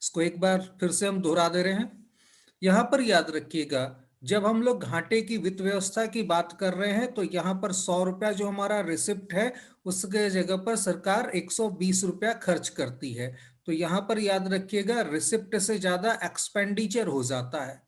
इसको एक बार फिर से हम दोहरा दे रहे हैं। यहां पर याद रखिएगा, जब हम लोग घाटे की वित्त व्यवस्था की बात कर रहे हैं तो यहां पर 100 रुपया जो हमारा रिसिप्ट है उसके जगह पर सरकार 120 रुपया खर्च करती है। तो यहां पर याद रखिएगा रिसिप्ट से ज्यादा एक्सपेंडिचर हो जाता है।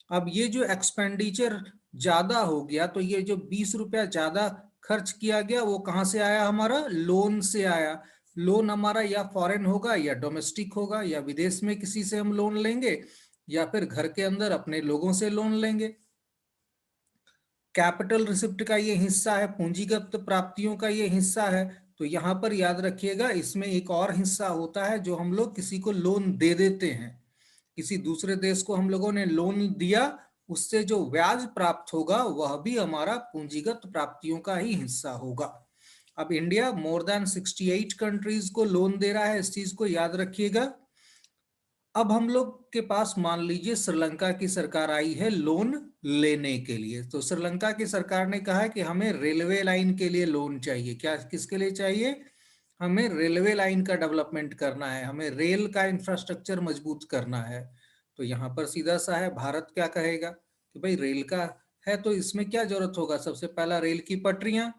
अब ये जो एक्सपेंडिचर ज्यादा हो गया तो ये जो 20 रुपया ज्यादा खर्च किया गया वो कहां से आया, हमारा लोन से आया। लोन हमारा या फॉरेन होगा या डोमेस्टिक होगा, या विदेश में किसी से हम लोन लेंगे या फिर घर के अंदर अपने लोगों से लोन लेंगे। कैपिटल रिसिप्ट का ये हिस्सा है, पूंजीगत प्राप्तियों का ये हिस्सा है। तो यहां पर याद रखिएगा इसमें एक और हिस्सा होता है जो हम लोग किसी को लोन दे देते हैं। किसी दूसरे देश को हम लोगों ने लोन दिया, उससे जो ब्याज प्राप्त होगा वह भी हमारा पूंजीगत प्राप्तियों का ही हिस्सा होगा। अब इंडिया मोर देन 68 कंट्रीज को लोन दे रहा है, इस चीज को याद रखिएगा। अब हम लोग के पास मान लीजिए श्रीलंका की सरकार आई है लोन लेने के लिए। तो श्रीलंका की सरकार ने कहा है कि हमें रेलवे लाइन के लिए लोन चाहिए। क्या, किसके लिए चाहिए? हमें रेलवे लाइन का डेवलपमेंट करना है, हमें रेल का इंफ्रास्ट्रक्चर मजबूत करना है। तो यहाँ पर सीधा सा है, भारत क्या कहेगा कि भाई रेल का है तो इसमें क्या जरूरत होगा, सबसे पहला रेल की पटरियां,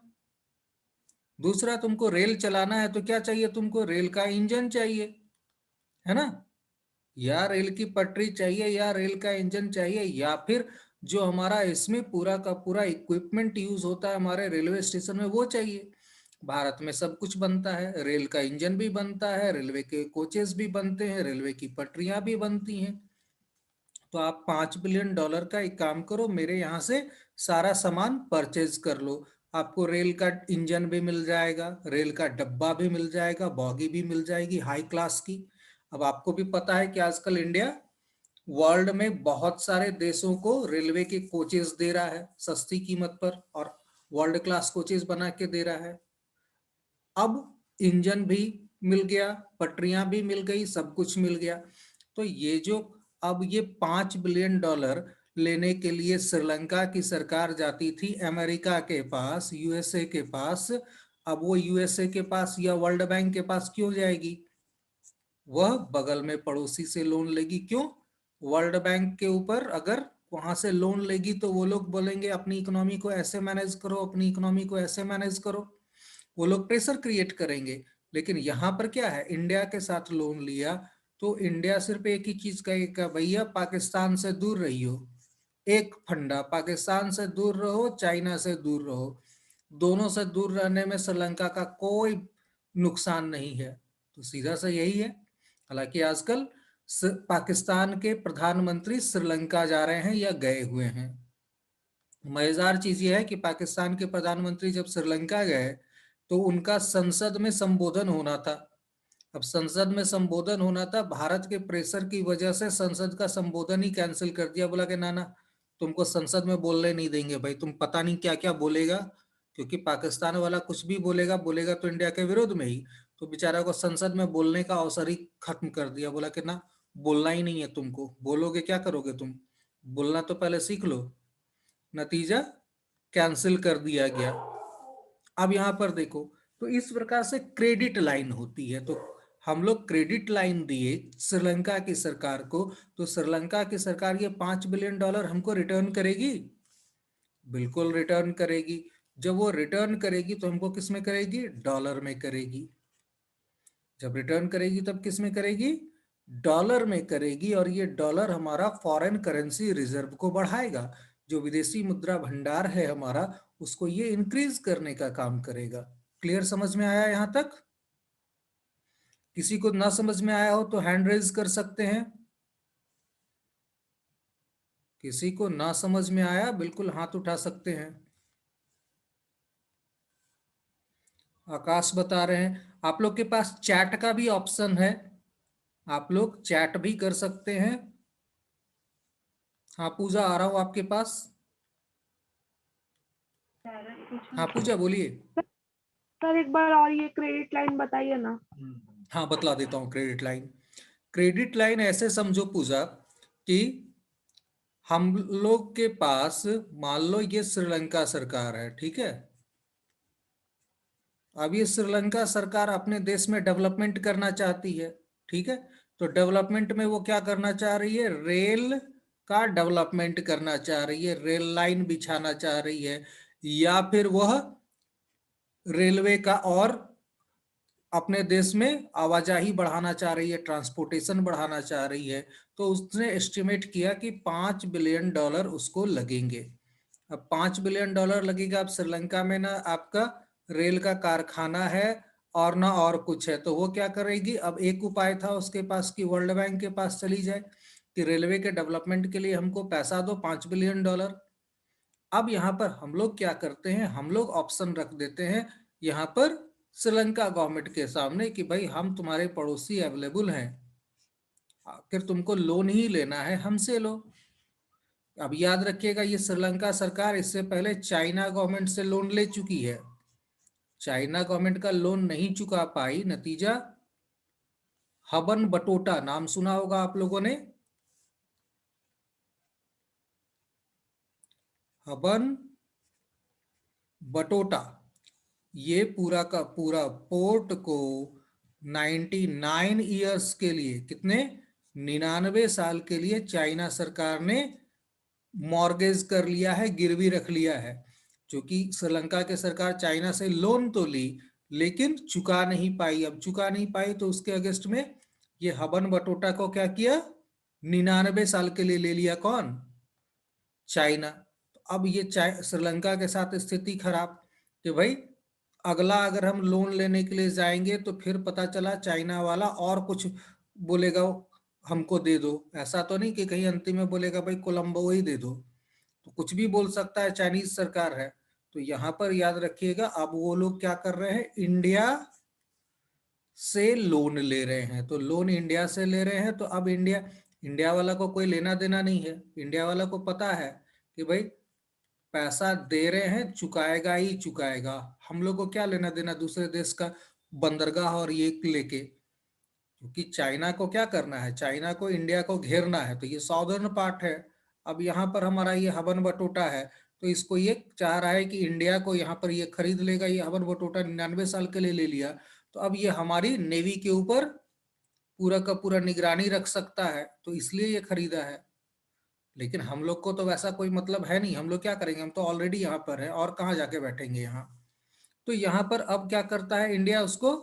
दूसरा तुमको रेल चलाना है तो क्या चाहिए, तुमको रेल का इंजन चाहिए, है ना। या रेल की पटरी चाहिए या रेल का इंजन चाहिए, या फिर जो हमारा इसमें पूरा का पूरा इक्विपमेंट यूज होता है हमारे रेलवे स्टेशन में वो चाहिए। भारत में सब कुछ बनता है, रेल का इंजन भी बनता है, रेलवे के कोचेस भी बनते हैं, रेलवे की पटरियां भी बनती हैं। तो आप $5 बिलियन का एक काम करो, मेरे यहाँ से सारा सामान परचेज कर लो। आपको रेल का इंजन भी मिल जाएगा, रेल का डब्बा भी मिल जाएगा, बॉगी भी मिल जाएगी हाई क्लास की। अब आपको भी पता है कि आजकल इंडिया वर्ल्ड में बहुत सारे देशों को रेलवे के कोचेस दे रहा है सस्ती कीमत पर, और वर्ल्ड क्लास कोचेस बना के दे रहा है। अब इंजन भी मिल गया, पटरियां भी मिल गई, सब कुछ मिल गया। तो ये जो अब ये $5 बिलियन लेने के लिए श्रीलंका की सरकार जाती थी अमेरिका के पास, यूएसए के पास, अब वो यूएसए के पास या वर्ल्ड बैंक के पास क्यों जाएगी? वह बगल में पड़ोसी से लोन लेगी। क्यों? वर्ल्ड बैंक के ऊपर अगर वहां से लोन लेगी तो वो लोग बोलेंगे अपनी इकोनॉमी को ऐसे मैनेज करो, अपनी इकोनॉमी को ऐसे मैनेज करो, वो लोग प्रेशर क्रिएट करेंगे। लेकिन यहाँ पर क्या है, इंडिया के साथ लोन लिया तो इंडिया सिर्फ एक ही चीज कहेगा, भैया पाकिस्तान से दूर रहियो। एक फंडा, पाकिस्तान से दूर रहो, चाइना से दूर रहो, दोनों से दूर रहने में श्रीलंका का कोई नुकसान नहीं है। तो सीधा सा यही है। हालांकि आजकल पाकिस्तान के प्रधानमंत्री श्रीलंका जा रहे हैं या गए हुए हैं। मजेदार चीज यह है कि पाकिस्तान के प्रधानमंत्री जब श्रीलंका गए तो उनका संसद में संबोधन होना था। अब संसद में संबोधन होना था, भारत के प्रेशर की वजह से संसद का संबोधन ही कैंसिल कर दिया। बोला कि ना ना, तुमको संसद में बोलने नहीं देंगे भाई, तुम पता नहीं क्या क्या बोलेगा, क्योंकि पाकिस्तान वाला कुछ भी बोलेगा बोलेगा तो इंडिया के विरोध में ही। तो बेचारा को संसद में बोलने का अवसर ही खत्म कर दिया। बोला कि ना, बोलना ही नहीं है तुमको, बोलोगे क्या करोगे तुम, बोलना तो पहले सीख लो। नतीजा कैंसिल कर दिया गया। अब यहां पर देखो, तो इस प्रकार से क्रेडिट लाइन होती है। तो हम लोग क्रेडिट लाइन दिए श्रीलंका की सरकार को, तो श्रीलंका की सरकार ये $5 बिलियन हमको रिटर्न करेगी, बिल्कुल रिटर्न करेगी। जब वो रिटर्न करेगी तो हमको किस में करेगी, डॉलर में करेगी। जब रिटर्न करेगी तब किस में करेगी, डॉलर में करेगी। और ये डॉलर हमारा फॉरेन करेंसी रिजर्व को बढ़ाएगा, जो विदेशी मुद्रा भंडार है हमारा, उसको ये इंक्रीज करने का काम करेगा। क्लियर, समझ में आया यहां तक? किसी को ना समझ में आया हो तो हैंड रेज कर सकते हैं। किसी को ना समझ में आया बिल्कुल हाथ उठा सकते हैं। आकाश बता रहे हैं आप लोग के पास चैट का भी ऑप्शन है, आप लोग चैट भी कर सकते हैं। हाँ पूजा, आ रहा हूं आपके पास। हाँ पूजा बोलिए। सर एक बार और ये क्रेडिट लाइन बताइए ना। हाँ बतला देता हूँ। क्रेडिट लाइन, क्रेडिट लाइन ऐसे समझो पूजा कि हम लोग के पास, मान लो ये श्रीलंका सरकार है, ठीक है। अब ये श्रीलंका सरकार अपने देश में डेवलपमेंट करना चाहती है, ठीक है। तो डेवलपमेंट में वो क्या करना चाह रही है, रेल का डेवलपमेंट करना चाह रही है, रेल लाइन बिछाना चाह रही है, या फिर वह रेलवे का और अपने देश में आवाजाही बढ़ाना चाह रही है, ट्रांसपोर्टेशन बढ़ाना चाह रही है। तो उसने एस्टिमेट किया कि $5 बिलियन उसको लगेंगे। अब $5 बिलियन लगेगा। अब श्रीलंका में ना आपका रेल का कारखाना है और ना और कुछ है, तो वो क्या करेगी, अब एक उपाय था उसके पास कि वर्ल्ड बैंक के पास चली जाए कि रेलवे के डेवलपमेंट के लिए हमको पैसा दो $5 बिलियन। अब यहाँ पर हम लोग क्या करते हैं, हम लोग ऑप्शन रख देते हैं यहाँ पर श्रीलंका गवर्नमेंट के सामने कि भाई हम तुम्हारे पड़ोसी अवेलेबल हैं, आखिर तुमको लोन ही लेना है हमसे लो। अब याद रखिएगा ये श्रीलंका सरकार इससे पहले चाइना गवर्नमेंट से लोन ले चुकी है, चाइना गवर्नमेंट का लोन नहीं चुका पाई, नतीजा हबन बटोटा, नाम सुना होगा आप लोगों ने, हबन बटोटा। ये पूरा का पूरा पोर्ट को 99 ईयर्स के लिए, कितने, 99 साल के लिए चाइना सरकार ने मॉर्गेज कर लिया है, गिरवी रख लिया है। क्योंकि श्रीलंका के सरकार चाइना से लोन तो ली लेकिन चुका नहीं पाई। अब चुका नहीं पाई तो उसके अगेंस्ट में ये हबन बटोटा को क्या किया, 99 साल के लिए ले लिया, कौन, चाइना। तो अब ये श्रीलंका के साथ स्थिति खराब कि भाई अगला अगर हम लोन लेने के लिए जाएंगे तो फिर पता चला चाइना वाला और कुछ बोलेगा, हमको दे दो। ऐसा तो नहीं कि कहीं अंतिम में बोलेगा भाई कोलंबो ही दे दो, तो कुछ भी बोल सकता है, चाइनीज सरकार है। तो यहाँ पर याद रखिएगा अब वो लोग क्या कर रहे हैं, इंडिया से लोन ले रहे हैं। तो लोन इंडिया से ले रहे हैं, तो अब इंडिया इंडिया वाला को कोई लेना देना नहीं है। इंडिया वाला को पता है कि भाई पैसा दे रहे हैं, चुकाएगा ही चुकाएगा, हम लोग को क्या लेना देना दूसरे देश का बंदरगाह और ये लेके। क्योंकि चाइना को क्या करना है, चाइना को इंडिया को घेरना है, तो ये सॉदर्न पार्ट है। अब यहाँ पर हमारा ये हवन बटोटा है, तो इसको ये चाह रहा है कि इंडिया को यहाँ पर ये खरीद लेगा। ये हवन बटोटा 99 साल के लिए ले लिया, तो अब ये हमारी नेवी के ऊपर पूरा का पूरा निगरानी रख सकता है, तो इसलिए ये खरीदा है। लेकिन हम लोग को तो वैसा कोई मतलब है नहीं, हम लोग क्या करेंगे, हम तो ऑलरेडी यहाँ पर है और कहाँ जाके बैठेंगे यहाँ। तो यहाँ पर अब क्या करता है इंडिया, उसको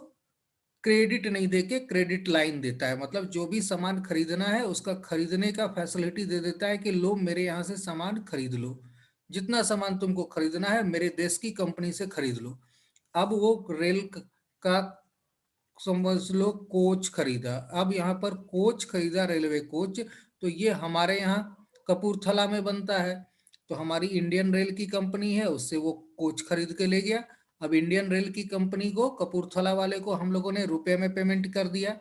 क्रेडिट नहीं देके क्रेडिट लाइन देता है। मतलब जो भी सामान खरीदना है उसका खरीदने का फैसिलिटी दे देता है कि लो मेरे यहाँ से सामान खरीद लो, जितना सामान तुमको खरीदना है मेरे देश की कंपनी से खरीद लो। अब वो रेल का समझ लो कोच खरीदा, अब यहाँ पर कोच खरीदा, रेलवे कोच, तो ये हमारे यहाँ कपूरथला में बनता है। तो हमारी इंडियन रेल की कंपनी है, उससे वो कोच खरीद के ले गया। अब इंडियन रेल की कंपनी को, कपूरथला वाले को हम लोगों ने रुपए में पेमेंट कर दिया।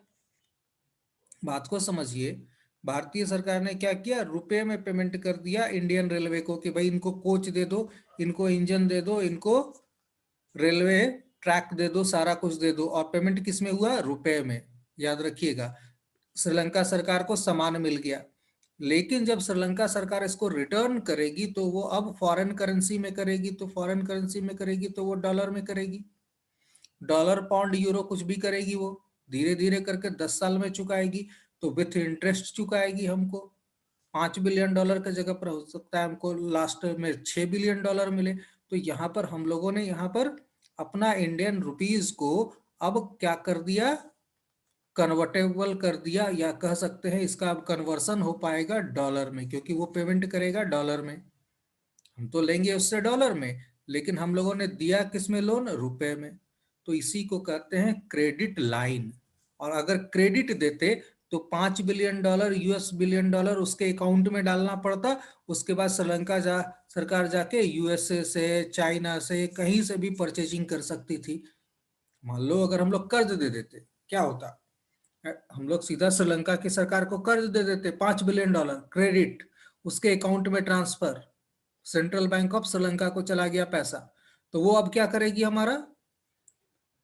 बात को समझिए, भारतीय सरकार ने क्या किया, रुपए में पेमेंट कर दिया इंडियन रेलवे को कि भाई इनको कोच दे दो, इनको इंजन दे दो, इनको रेलवे ट्रैक दे दो, सारा कुछ दे दो। और पेमेंट किस में हुआ, रुपए में। याद रखिएगा श्रीलंका सरकार को सामान मिल गया, लेकिन जब श्रीलंका सरकार इसको रिटर्न करेगी तो वो अब फॉरेन करेंसी में करेगी। तो फॉरेन करेंसी में करेगी तो वो डॉलर में करेगी, डॉलर पाउंड यूरो कुछ भी करेगी, वो धीरे धीरे करके 10 साल में चुकाएगी। तो विथ इंटरेस्ट चुकाएगी हमको। $5 बिलियन की जगह पर हो सकता है हमको लास्ट में $6 बिलियन मिले। तो यहाँ पर हम लोगों ने यहाँ पर अपना इंडियन रुपीज को अब क्या कर दिया, कन्वर्टेबल कर दिया, या कह सकते हैं इसका अब कन्वर्सन हो पाएगा डॉलर में, क्योंकि वो पेमेंट करेगा डॉलर में। हम तो लेंगे उससे डॉलर में, लेकिन हम लोगों ने दिया किस में, लोन, रुपए में। तो इसी को कहते हैं क्रेडिट लाइन। और अगर क्रेडिट देते तो $5 बिलियन, US बिलियन उसके अकाउंट में डालना पड़ता। उसके बाद श्रीलंका सरकार जाके यूएसए से, चाइना से, कहीं से भी परचेजिंग कर सकती थी। मान लो अगर हम लोग कर्ज दे देते क्या होता, हम लोग सीधा श्रीलंका की सरकार को कर्ज दे देते $5 बिलियन क्रेडिट, उसके अकाउंट में transfer, central bank of Sri Lanka को चला गया पैसा। तो वो अब क्या करेगी हमारा,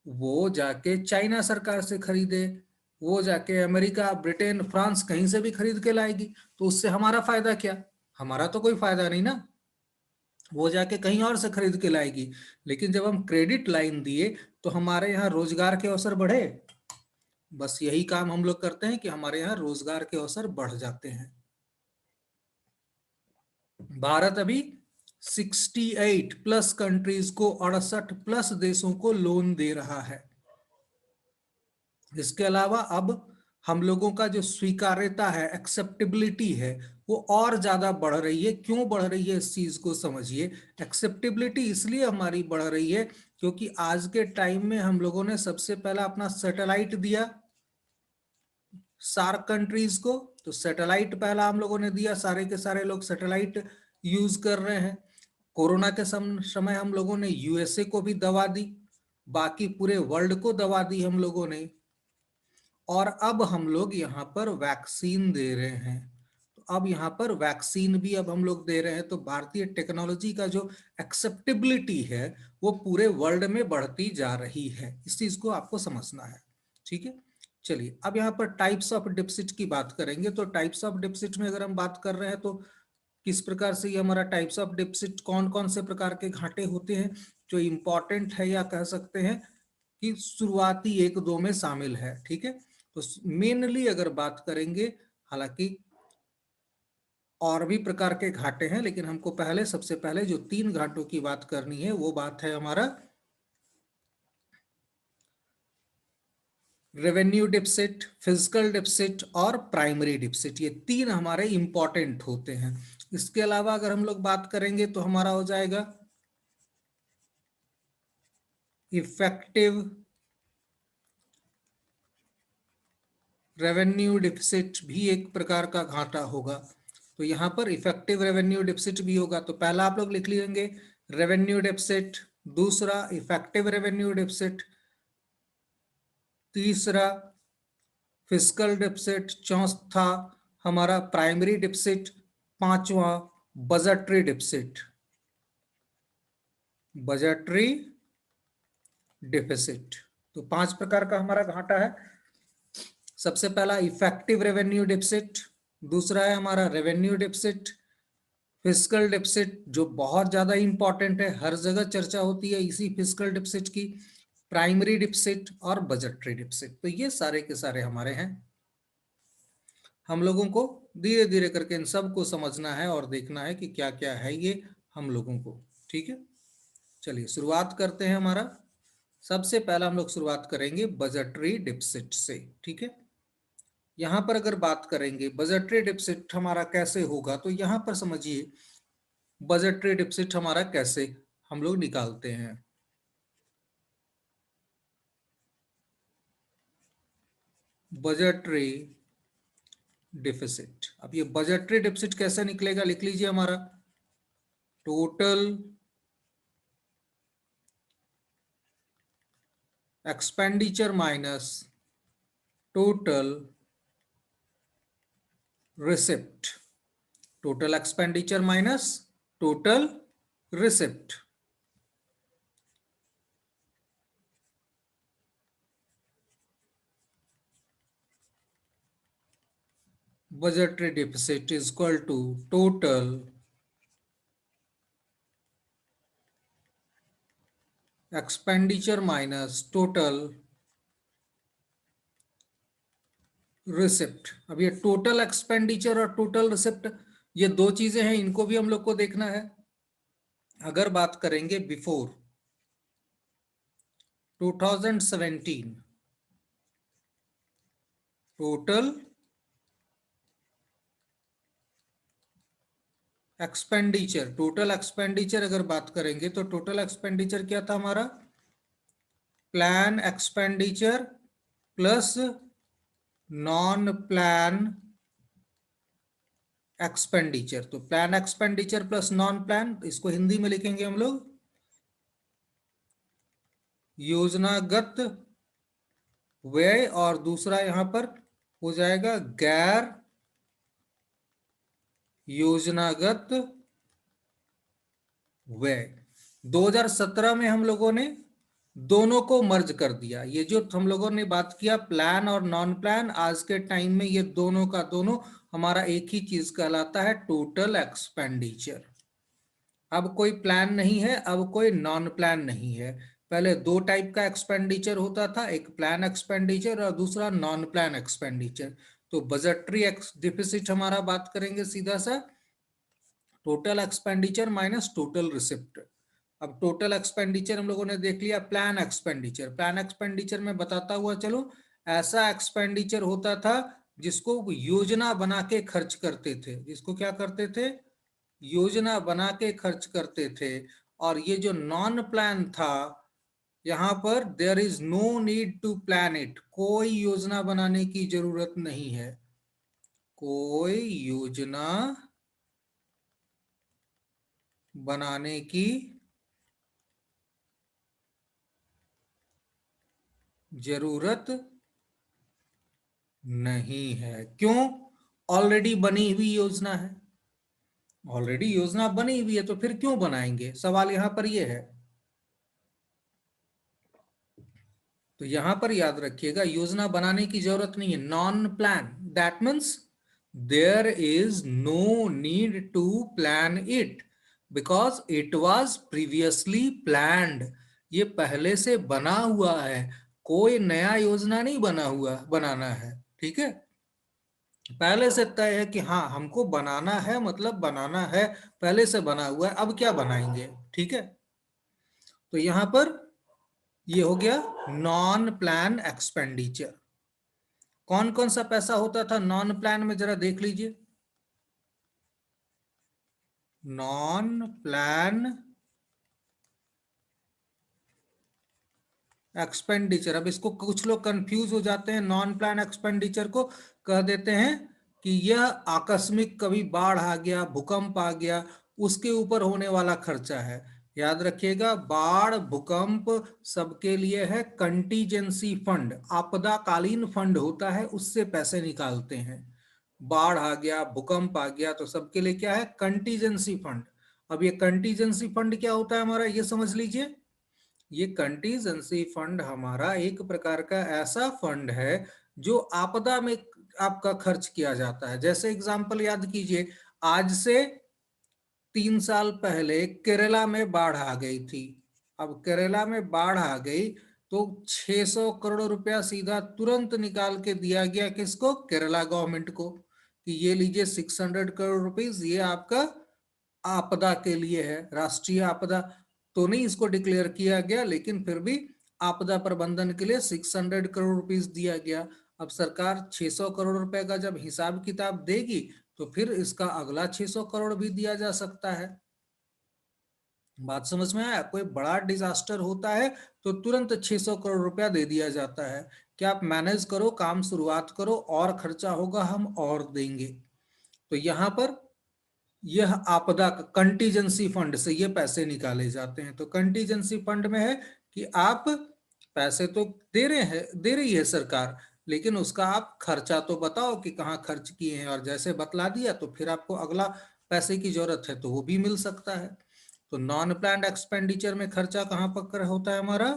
वो जाके चाइना सरकार से खरीदे, वो जाके अमेरिका, ब्रिटेन, फ्रांस कहीं से भी खरीद के लाएगी। तो उससे हमारा फायदा क्या, हमारा तो कोई फायदा नहीं ना, वो जाके कहीं और से खरीद के लाएगी। लेकिन जब हम क्रेडिट लाइन दिए तो हमारे यहाँ रोजगार के अवसर बढ़े, बस यही काम हम लोग करते हैं कि हमारे यहाँ रोजगार के अवसर बढ़ जाते हैं। भारत अभी 68 प्लस कंट्रीज को, 68 प्लस देशों को लोन दे रहा है। इसके अलावा अब हम लोगों का जो स्वीकार्यता है, एक्सेप्टेबिलिटी है, वो और ज्यादा बढ़ रही है। क्यों बढ़ रही है इस चीज को समझिए। एक्सेप्टेबिलिटी इसलिए हमारी बढ़ रही है क्योंकि आज के टाइम में हम लोगों ने सबसे पहला अपना सैटेलाइट दिया सार्क कंट्रीज को। तो सैटेलाइट पहला हम लोगों ने दिया, सारे के सारे लोग सैटेलाइट यूज कर रहे हैं। कोरोना के समय हम लोगों ने यूएसए को भी दवा दी, बाकी पूरे वर्ल्ड को दवा दी हम लोगों ने। और अब हम लोग यहाँ पर वैक्सीन दे रहे हैं। तो अब यहाँ पर वैक्सीन भी अब हम लोग दे रहे हैं। तो भारतीय टेक्नोलॉजी का जो एक्सेप्टेबिलिटी है वो पूरे वर्ल्ड में बढ़ती जा रही है। इस चीज को आपको समझना है, ठीक है। चलिए अब यहाँ पर टाइप्स ऑफ डिपॉजिट की बात करेंगे। तो टाइप्स ऑफ डिपॉजिट में अगर हम बात कर रहे हैं तो किस प्रकार से ये हमारा टाइप्स ऑफ डिपॉजिट, कौन कौन से प्रकार के घाटे होते हैं जो इंपॉर्टेंट है, या कह सकते हैं कि शुरुआती एक दो में शामिल है, ठीक है। तो मेनली अगर बात करेंगे, हालांकि और भी प्रकार के घाटे हैं, लेकिन हमको पहले सबसे पहले जो 3 घाटों की बात करनी है वो बात है हमारा रेवेन्यू डिपॉजिट, फिजिकल डिपॉजिट और प्राइमरी डिपॉजिट। ये 3 हमारे इंपॉर्टेंट होते हैं। इसके अलावा अगर हम लोग बात करेंगे तो हमारा हो जाएगा इफेक्टिव रेवेन्यू डिफिसिट, भी एक प्रकार का घाटा होगा। तो यहाँ पर इफेक्टिव रेवेन्यू डिफिसिट भी होगा। तो पहला आप लोग लिख लेंगे रेवेन्यू डिफिसिट, दूसरा इफेक्टिव रेवेन्यू डिफिसिट, तीसरा फिस्कल डिफिसिट, चौथा हमारा प्राइमरी डिफिसिट, पांचवा बजटरी डिफिसिट, बजटरी डिफिसिट। तो 5 प्रकार का हमारा घाटा है। सबसे पहला इफेक्टिव रेवेन्यू डिफिसिट, दूसरा है हमारा रेवेन्यू डिफिसिट, फिस्कल डिफिसिट जो बहुत ज्यादा इंपॉर्टेंट है, हर जगह चर्चा होती है इसी फिस्कल डिफिसिट की, प्राइमरी डिफिसिट और बजटरी डिफिसिट। तो ये सारे के सारे हमारे हैं। हम लोगों को धीरे धीरे करके इन सब को समझना है और देखना है कि क्या क्या है ये हम लोगों को, ठीक है। चलिए शुरुआत करते हैं। हमारा सबसे पहला हम लोग शुरुआत करेंगे बजटरी डिफिसिट से, ठीक है। यहां पर अगर बात करेंगे बजटरी डिफिसिट हमारा कैसे होगा, तो यहां पर समझिए बजटरी डिफिसिट हमारा कैसे हम लोग निकालते हैं। बजटरी डिफिसिट, अब ये बजटरी डिफिसिट कैसे निकलेगा, लिख लीजिए हमारा total expenditure minus total receipt, total expenditure minus total receipt. Budgetary deficit is equal to total expenditure minus total receipt. अब ये टोटल एक्सपेंडिचर और टोटल रिसिप्ट ये दो चीजें हैं, इनको भी हम लोग को देखना है। अगर बात करेंगे before 2017 total expenditure, total expenditure अगर बात करेंगे तो टोटल एक्सपेंडिचर क्या था हमारा, plan expenditure plus non plan expenditure. तो plan expenditure plus non plan, इसको हिंदी में लिखेंगे हम लोग योजनागत व्यय, और दूसरा यहां पर हो जाएगा गैर योजनागत व्यय। 2017 में हम लोगों ने दोनों को मर्ज कर दिया। ये जो हम लोगों ने बात किया प्लान और नॉन प्लान, आज के टाइम में ये दोनों का दोनों हमारा एक ही चीज कहलाता है, टोटल एक्सपेंडिचर। अब कोई प्लान नहीं है, अब कोई नॉन प्लान नहीं है। पहले दो टाइप का एक्सपेंडिचर होता था, एक प्लान एक्सपेंडिचर और दूसरा नॉन प्लान एक्सपेंडिचर। तो बजटरी डिफिसिट हमारा बात करेंगे सीधा सा, total expenditure minus total receipt. अब टोटल एक्सपेंडिचर हम लोगों ने देख लिया। प्लान एक्सपेंडिचर, प्लान एक्सपेंडिचर में बताता हुआ चलो, ऐसा एक्सपेंडिचर होता था जिसको योजना बना के खर्च करते थे। जिसको क्या करते थे? योजना बना के खर्च करते थे। और ये जो नॉन प्लान था, यहां पर there is no need to plan it, कोई योजना बनाने की जरूरत नहीं है, कोई योजना बनाने की जरूरत नहीं है। क्यों? ऑलरेडी बनी हुई योजना है, ऑलरेडी योजना बनी हुई है, तो फिर क्यों बनाएंगे? सवाल यहां पर यह है। तो यहां पर याद रखिएगा, योजना बनाने की जरूरत नहीं है, non plan, that means there is no need to plan it because it was previously planned. ये पहले से बना हुआ है, कोई नया योजना नहीं बनाना है। ठीक है, पहले से तय है कि हाँ हमको बनाना है, मतलब बनाना है, पहले से बना हुआ है, अब क्या बनाएंगे। ठीक है, तो यहां पर ये हो गया नॉन प्लान एक्सपेंडिचर। कौन कौन सा पैसा होता था नॉन प्लान में, जरा देख लीजिए। नॉन प्लान एक्सपेंडिचर, अब इसको कुछ लोग कंफ्यूज हो जाते हैं, नॉन प्लान एक्सपेंडिचर को कह देते हैं कि यह आकस्मिक, कभी बाढ़ आ गया, भूकंप आ गया, उसके ऊपर होने वाला खर्चा है। याद रखिएगा, बाढ़ भूकंप सबके लिए है कंटीजेंसी फंड, आपदाकालीन फंड होता है, उससे पैसे निकालते हैं। बाढ़ आ गया, भूकंप आ गया, तो सबके लिए क्या है? Contingency fund. अब ये कंटीजेंसी फंड क्या होता है हमारा, ये समझ लीजिए। ये कंटीजेंसी फंड हमारा एक प्रकार का ऐसा फंड है जो आपदा में आपका खर्च किया जाता है। जैसे एग्जांपल याद कीजिए, आज से 3 साल पहले केरला में बाढ़ आ गई थी। अब केरला में बाढ़ आ गई तो 600 करोड़ रुपया सीधा तुरंत निकाल के दिया गया, किसको? केरला गवर्नमेंट को, कि ये लीजिए 600 करोड़ रुपीज, ये आपका आपदा के लिए है। राष्ट्रीय आपदा तो नहीं इसको डिक्लेयर किया गया, लेकिन फिर भी आपदा प्रबंधन के लिए 600 करोड़ रुपीज दिया गया। अब सरकार 600 करोड़ रुपए का जब हिसाब किताब देगी तो फिर इसका अगला 600 करोड़ भी दिया जा सकता है। बात समझ में आया? कोई बड़ा डिजास्टर होता है तो तुरंत 600 करोड़ रुपया दे दिया जाता है कि आप मैनेज करो, काम शुरुआत करो, और खर्चा होगा हम और देंगे। तो यहां पर यह आपदा कंटीजेंसी फंड से ये पैसे निकाले जाते हैं। तो कंटीजेंसी फंड में है कि आप पैसे तो दे रही है सरकार, लेकिन उसका आप खर्चा तो बताओ कि कहाँ खर्च किए हैं, और जैसे बतला दिया तो फिर आपको अगला पैसे की जरूरत है तो वो भी मिल सकता है। तो नॉन प्लान्ड एक्सपेंडिचर में खर्चा कहाँ पर होता है हमारा?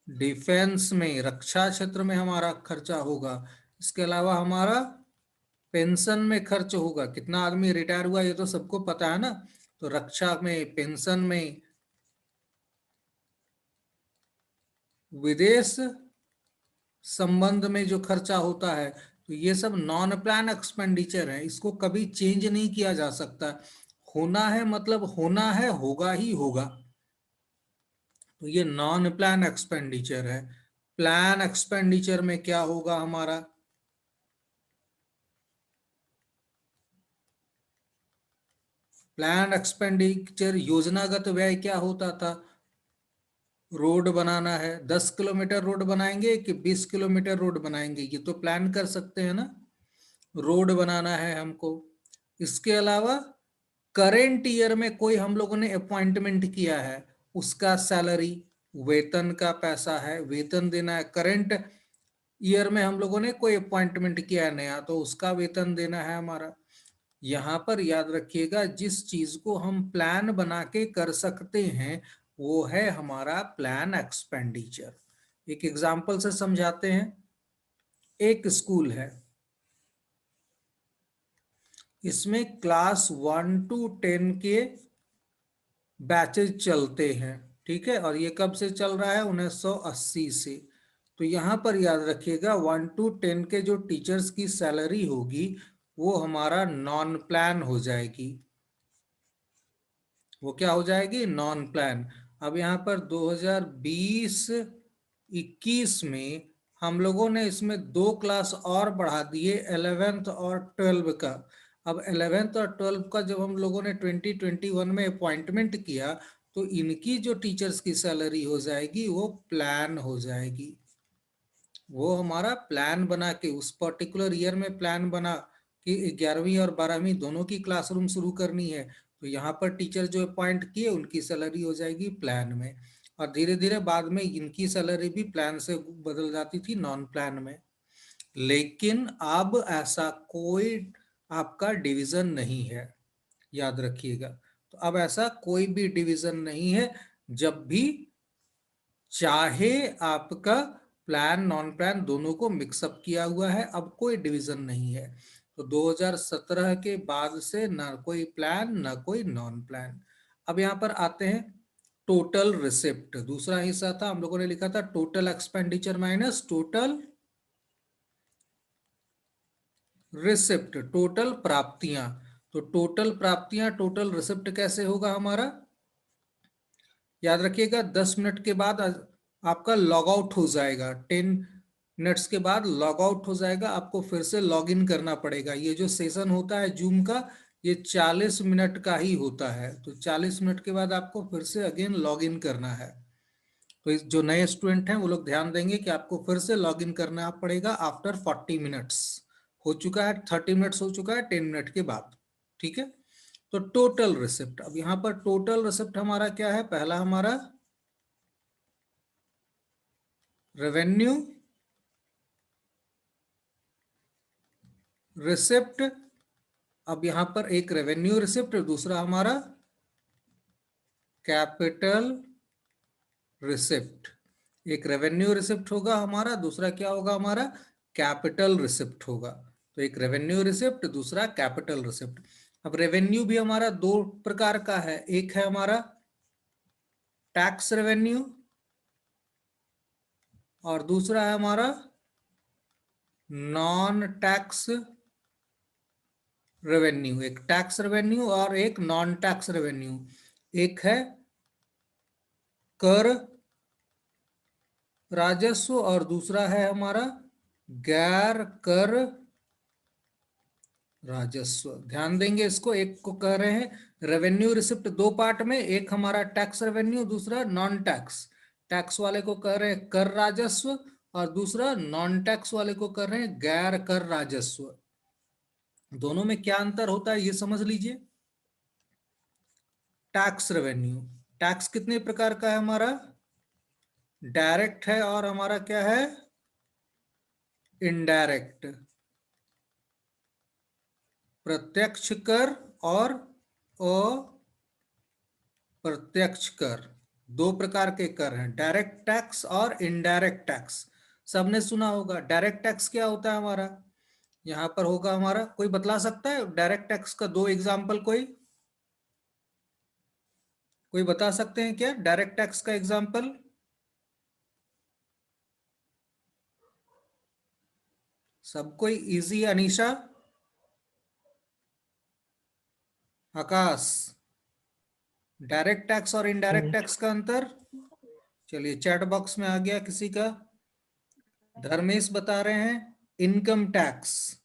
डिफेंस में, रक्षा क्षेत्र में हमारा खर्चा होगा। इसके अलावा हमारा पेंशन में खर्च होगा। कितना आदमी रिटायर हुआ ये तो सबको पता है ना। तो रक्षा में, पेंशन में, विदेश संबंध में जो खर्चा होता है, तो ये सब नॉन प्लान एक्सपेंडिचर है, इसको कभी चेंज नहीं किया जा सकता। होना है मतलब होना है, होगा ही होगा। तो ये नॉन प्लान एक्सपेंडिचर है। प्लान एक्सपेंडिचर में क्या होगा हमारा? प्लान एक्सपेंडिचर योजनागत व्यय क्या होता था? रोड बनाना है, 10 किलोमीटर रोड बनाएंगे कि 20 किलोमीटर रोड बनाएंगे, ये तो प्लान कर सकते हैं ना। रोड बनाना है हमको। इसके अलावा करेंट ईयर में कोई हम लोगों ने अपॉइंटमेंट किया है, उसका सैलरी, वेतन का पैसा है, वेतन देना है। करेंट ईयर में हम लोगों ने कोई अपॉइंटमेंट किया है नया, तो उसका वेतन देना है हमारा। यहाँ पर याद रखिएगा, जिस चीज को हम प्लान बना के कर सकते हैं वो है हमारा प्लान एक्सपेंडिचर। एक एग्जांपल से समझाते हैं। एक स्कूल है, इसमें क्लास 1 to 10 के बैचेज चलते हैं। ठीक है, और ये कब से चल रहा है? 1980 से। तो यहां पर याद रखिएगा 1 to 10 के जो टीचर्स की सैलरी होगी वो हमारा नॉन प्लान हो जाएगी। वो क्या हो जाएगी? Non plan. अब यहाँ पर 2020-21 में हम लोगों ने इसमें 2 क्लास और बढ़ा दिए, 11th और 12 का। अब 11th और 12 का जब हम लोगों ने 2021 में अपॉइंटमेंट किया तो इनकी जो टीचर्स की सैलरी हो जाएगी वो प्लान हो जाएगी। वो हमारा प्लान बना के उस पर्टिकुलर ईयर में प्लान बना कि 11वीं और 12वीं दोनों की क्लासरूम शुरू करनी है, तो यहाँ पर टीचर जो अपॉइंट किए उनकी सैलरी हो जाएगी प्लान में, और धीरे धीरे बाद में इनकी सैलरी भी प्लान से बदल जाती थी नॉन प्लान में। लेकिन अब ऐसा कोई आपका डिवीजन नहीं है, याद रखिएगा। तो अब ऐसा कोई भी डिवीजन नहीं है, जब भी चाहे आपका प्लान नॉन प्लान दोनों को मिक्सअप किया हुआ है, अब कोई डिवीजन नहीं है। तो 2017 के बाद से ना कोई प्लान ना कोई नॉन प्लान। अब यहां पर आते हैं टोटल रिसिप्ट। दूसरा हिस्सा था, हम लोगों ने लिखा था total expenditure minus total receipt, total प्राप्तियां। तो टोटल प्राप्तियां टोटल रिसिप्ट कैसे होगा हमारा? याद रखिएगा 10 मिनट के बाद आपका लॉग आउट हो जाएगा, 10 मिनट्स के बाद लॉग आउट हो जाएगा, आपको फिर से लॉग इन करना पड़ेगा। ये जो सेशन होता है जूम का ये 40 मिनट का ही होता है, तो 40 मिनट के बाद आपको फिर से अगेन लॉग इन करना है। तो जो नए स्टूडेंट हैं वो लोग ध्यान देंगे कि आपको फिर से लॉग इन करना पड़ेगा आफ्टर 40 मिनट्स। हो चुका है 30 मिनट्स हो चुका है 10 मिनट के बाद। ठीक है, तो टोटल रिसिप्ट। अब यहां पर टोटल रिसिप्ट हमारा क्या है? पहला हमारा रेवेन्यू रिसिप्ट। अब यहां पर एक रेवेन्यू रिसिप्ट, दूसरा हमारा कैपिटल रिसिप्ट। एक रेवेन्यू रिसिप्ट होगा हमारा, दूसरा क्या होगा हमारा? कैपिटल रिसिप्ट होगा। तो एक रेवेन्यू रिसिप्ट, दूसरा कैपिटल रिसिप्ट। अब रेवेन्यू भी हमारा दो प्रकार का है, एक है हमारा टैक्स रेवेन्यू और दूसरा है हमारा नॉन टैक्स रेवेन्यू। एक टैक्स रेवेन्यू और एक नॉन टैक्स रेवेन्यू। एक है कर राजस्व और दूसरा है हमारा गैर कर राजस्व। ध्यान देंगे इसको, एक को कह रहे हैं रेवेन्यू रिसिप्ट दो पार्ट में, एक हमारा टैक्स रेवेन्यू, दूसरा नॉन टैक्स। टैक्स वाले को कह रहे हैं कर राजस्व और दूसरा नॉन टैक्स वाले को कह रहे हैं गैर कर राजस्व। दोनों में क्या अंतर होता है ये समझ लीजिए। टैक्स रेवेन्यू, टैक्स कितने प्रकार का है हमारा? डायरेक्ट है और हमारा क्या है? इनडायरेक्ट। प्रत्यक्ष कर और अप्रत्यक्ष कर, दो प्रकार के कर हैं, डायरेक्ट टैक्स और इनडायरेक्ट टैक्स। सबने सुना होगा। डायरेक्ट टैक्स क्या होता है हमारा? यहां पर होगा हमारा, कोई बतला सकता है डायरेक्ट टैक्स का दो एग्जाम्पल? कोई बता सकते हैं क्या डायरेक्ट टैक्स का एग्जाम्पल? सब कोई इजी? अनीशा, आकाश, डायरेक्ट टैक्स और इनडायरेक्ट टैक्स का अंतर? चलिए चैट बॉक्स में आ गया किसी का। धर्मेश बता रहे हैं इनकम टैक्स।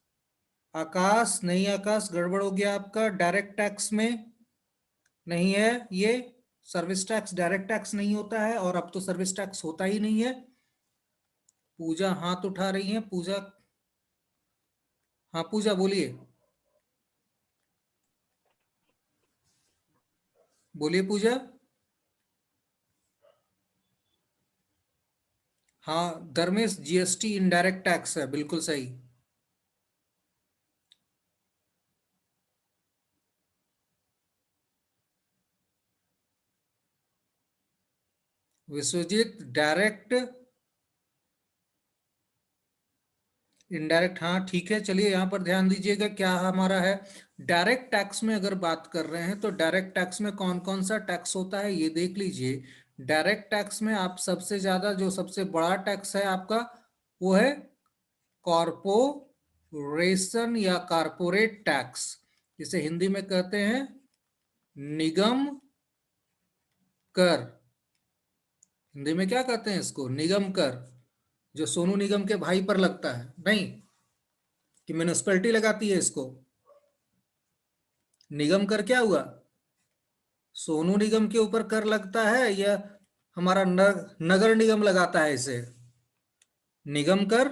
आकाश, नहीं आकाश गड़बड़ हो गया आपका, डायरेक्ट टैक्स में नहीं है ये। सर्विस टैक्स डायरेक्ट टैक्स नहीं होता है और अब तो सर्विस टैक्स होता ही नहीं है। पूजा हाथ उठा रही है, पूजा। हाँ पूजा बोलिए, बोलिए पूजा। हाँ धर्मेश, जीएसटी इनडायरेक्ट टैक्स है, बिल्कुल सही। विश्वजीत, डायरेक्ट इनडायरेक्ट, हाँ ठीक है। चलिए यहाँ पर ध्यान दीजिएगा क्या हमारा है। डायरेक्ट टैक्स में अगर बात कर रहे हैं तो डायरेक्ट टैक्स में कौन कौन सा टैक्स होता है ये देख लीजिए। डायरेक्ट टैक्स में आप सबसे ज्यादा जो सबसे बड़ा टैक्स है आपका वो है कॉर्पोरेशन या कारपोरेट टैक्स, जिसे हिंदी में कहते हैं निगम कर। हिंदी में क्या कहते हैं इसको? निगम कर, जो सोनू निगम के भाई पर लगता है, नहीं कि म्यूनिसिपैलिटी लगाती है इसको। निगम कर क्या हुआ? सोनू निगम के ऊपर कर लगता है या हमारा नगर निगम लगाता है इसे? निगम कर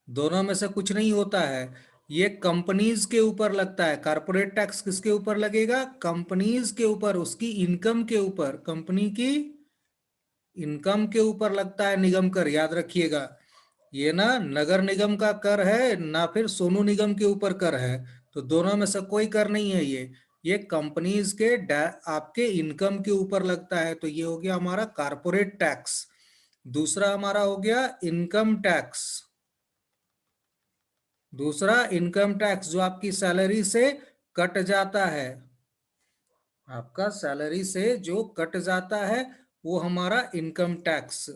दोनों में से कुछ नहीं होता है, ये कंपनीज के ऊपर लगता है। कारपोरेट टैक्स किसके ऊपर लगेगा? कंपनीज के ऊपर, उसकी इनकम के ऊपर, कंपनी की इनकम के ऊपर लगता है निगम कर, याद रखिएगा। ये ना नगर निगम का कर है ना फिर सोनू निगम के ऊपर कर है, तो दोनों में से कोई कर नहीं है ये कंपनीज के आपके इनकम के ऊपर लगता है। तो ये हो गया हमारा कारपोरेट टैक्स। दूसरा हमारा हो गया इनकम टैक्स। दूसरा इनकम टैक्स जो आपकी सैलरी से कट जाता है, आपका सैलरी से जो कट जाता है वो हमारा इनकम टैक्स।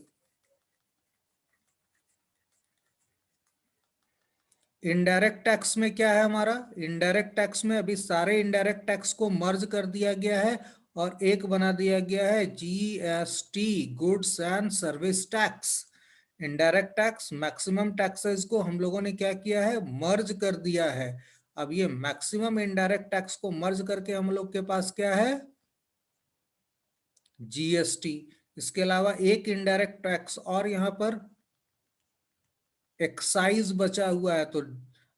इनडायरेक्ट टैक्स में क्या है हमारा? इनडायरेक्ट टैक्स में अभी सारे इनडायरेक्ट टैक्स को मर्ज कर दिया गया है और एक बना दिया गया है GST, goods and service tax. Indirect tax maximum taxes को हम लोगों ने क्या किया है? मर्ज कर दिया है। अब ये मैक्सिमम इनडायरेक्ट टैक्स को मर्ज करके हम लोग के पास क्या है? जीएसटी। इसके अलावा एक इनडायरेक्ट टैक्स और यहाँ पर एक्साइज बचा हुआ है, तो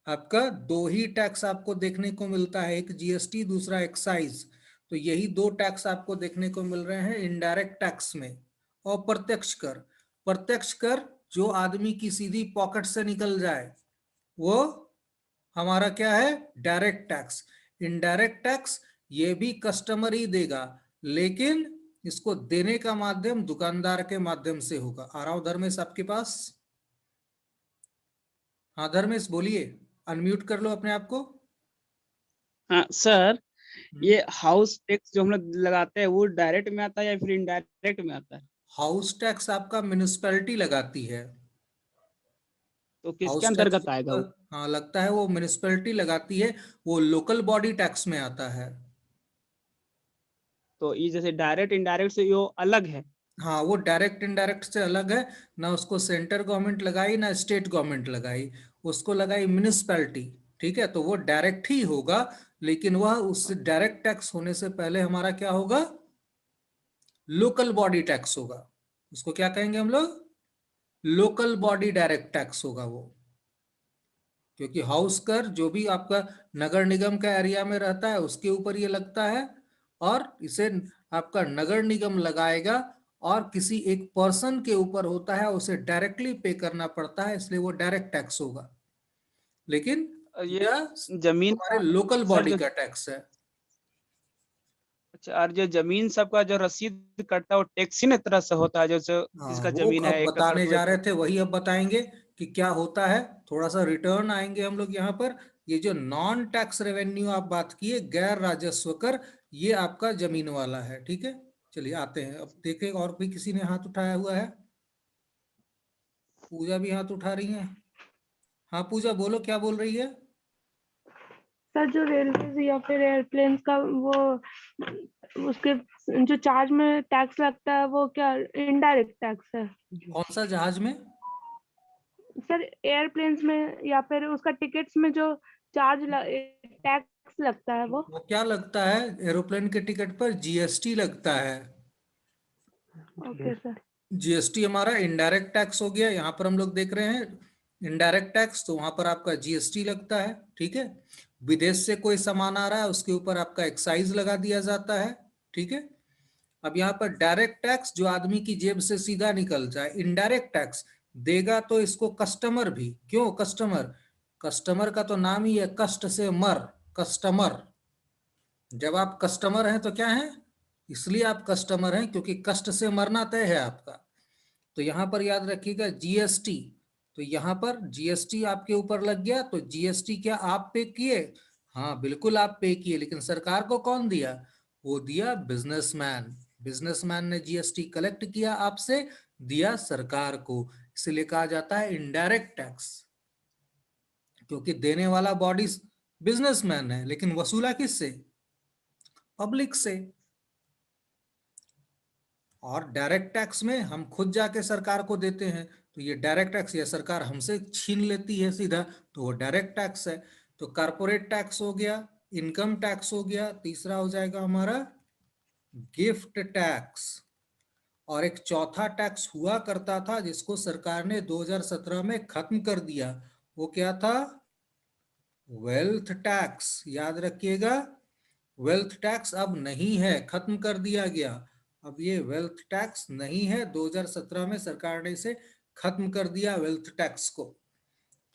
आपका दो ही टैक्स आपको देखने को मिलता है, एक जीएसटी दूसरा एक्साइज। तो यही दो टैक्स आपको देखने को मिल रहे हैं इनडायरेक्ट टैक्स में। और प्रत्यक्ष कर, प्रत्यक्ष कर जो आदमी की सीधी पॉकेट से निकल जाए वो हमारा क्या है? Direct tax. इनडायरेक्ट टैक्स ये भी कस्टमर ही देगा, लेकिन इसको देने का माध्यम दुकानदार के माध्यम से होगा। आ रहा हूं धर्मेश आपके पास। हाँ धर्मेश बोलिए, अनम्यूट कर लो अपने आप को। हाँ सर, ये हाउस टैक्स जो हम लोग लगाते हैं वो डायरेक्ट में आता है या फिर इनडायरेक्ट में आता है? हाउस टैक्स आपका म्युनिसिपैलिटी लगाती है। तो किसके हाउस टैक्स अंतर्गत आएगा वो? हाँ लगता है, वो म्युनिसिपैलिटी लगाती है, वो लोकल बॉडी टैक्स में आता है। तो ये जैसे डायरेक्ट इनडायरेक्ट से यो अलग है। हाँ वो डायरेक्ट इनडायरेक्ट से अलग है ना, उसको सेंटर गवर्नमेंट लगाई ना स्टेट गवर्नमेंट लगाई, उसको लगाई म्युनिसिपैलिटी। ठीक है, तो वो डायरेक्ट ही होगा, लेकिन वह उस डायरेक्ट टैक्स होने से पहले हमारा क्या होगा? लोकल बॉडी टैक्स होगा। उसको क्या कहेंगे हम लोग? लोकल बॉडी डायरेक्ट टैक्स होगा वो। क्योंकि हाउस कर जो भी आपका नगर निगम का एरिया में रहता है उसके ऊपर ये लगता है, और इसे आपका नगर निगम लगाएगा और किसी एक पर्सन के ऊपर होता है, उसे डायरेक्टली पे करना पड़ता है, इसलिए वो डायरेक्ट टैक्स होगा। लेकिन और ये यह जमीन हमारे का लोकल सर बॉडी जो, का टैक्स है। अच्छा, और जो जमीन सबका जो रसीद कटता है वो टैक्स ही ना तरह से होता है, जैसे हाँ जिसका वो जमीन अब है 1 एकड़ बताने 2 जा एकड़। रहे थे, वही अब बताएंगे कि क्या होता है। थोड़ा सा रिटर्न आएंगे हम लोग यहाँ पर। ये जो नॉन टैक्स रेवेन्यू आप बात किए, गैर राजस्व कर, ये आपका जमीन वाला है। ठीक है, चलिए आते हैं अब देखें, और भी किसी ने हाथ उठाया हुआ है? पूजा भी हाथ उठा रही है। हाँ पूजा बोलो, क्या बोल रही है? सर जो रेलवेज या फिर एयरप्लेन का वो उसके जो चार्ज में टैक्स लगता है वो क्या इनडायरेक्ट टैक्स है? कौन सा जहाज में? सर एयरप्लेन्स में या फिर उसका टिकट्स में जो चार्ज टैक्स लगता है वो? वो क्या लगता है? एरोप्लेन के टिकट पर जीएसटी लगता है। Okay sir. जीएसटी हमारा इनडायरेक्ट टैक्स हो गया। यहाँ पर हम लोग देख रहे हैं इनडायरेक्ट टैक्स, तो वहां पर आपका जीएसटी लगता है। ठीक है, विदेश से कोई सामान आ रहा है उसके ऊपर आपका एक्साइज लगा दिया जाता है। ठीक है, अब यहाँ पर डायरेक्ट टैक्स जो आदमी की जेब से सीधा निकल जाए। इनडायरेक्ट टैक्स देगा तो इसको कस्टमर भी। क्यों कस्टमर? कस्टमर का तो नाम ही है कष्ट से मर, कस्टमर। जब आप कस्टमर हैं तो क्या है? इसलिए आप कस्टमर हैं क्योंकि कष्ट से मरना तय है आपका। तो यहां पर याद रखिएगा जीएसटी, तो यहां पर जीएसटी आपके ऊपर लग गया, तो जीएसटी क्या आप पे किए? हाँ बिल्कुल आप पे किए, लेकिन सरकार को कौन दिया? वो दिया बिजनेसमैन। बिजनेसमैन ने जीएसटी कलेक्ट किया आपसे, दिया सरकार को, इसलिए कहा जाता है इनडायरेक्ट टैक्स, क्योंकि देने वाला बॉडी बिजनेसमैन है लेकिन वसूला किससे? पब्लिक से। और डायरेक्ट टैक्स में हम खुद जाके सरकार को देते हैं, तो ये डायरेक्ट टैक्स, या सरकार हमसे छीन लेती है सीधा, तो वो डायरेक्ट टैक्स है। तो कारपोरेट टैक्स हो गया, इनकम टैक्स हो गया, तीसरा हो जाएगा हमारा गिफ्ट टैक्स। और एक चौथा टैक्स हुआ करता था जिसको सरकार ने 2017 में खत्म कर दिया, वो क्या था? Wealth tax. याद रखिएगा, वेल्थ टैक्स अब नहीं है, खत्म कर दिया गया। अब ये वेल्थ टैक्स नहीं है, 2017 में सरकार ने इसे खत्म कर दिया वेल्थ टैक्स को।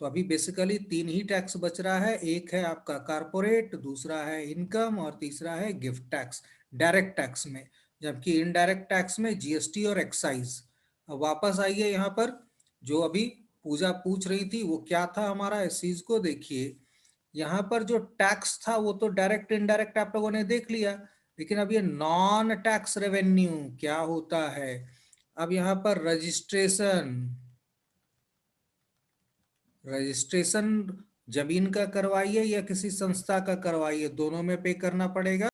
तो अभी बेसिकली 3 ही टैक्स बच रहा है, एक है आपका कारपोरेट, दूसरा है इनकम, और तीसरा है गिफ्ट टैक्स डायरेक्ट टैक्स में। जबकि इनडायरेक्ट टैक्स में जीएसटी और एक्साइज। अब वापस आइए यहाँ पर, जो अभी पूजा पूछ रही थी वो क्या था हमारा, इस चीज को देखिए। यहाँ पर जो टैक्स था वो तो डायरेक्ट इनडायरेक्ट आप लोगों ने देख लिया, लेकिन अब ये नॉन टैक्स रेवेन्यू क्या होता है? अब यहाँ पर रजिस्ट्रेशन, रजिस्ट्रेशन जमीन का करवाइए या किसी संस्था का करवाइए, दोनों में पे करना पड़ेगा।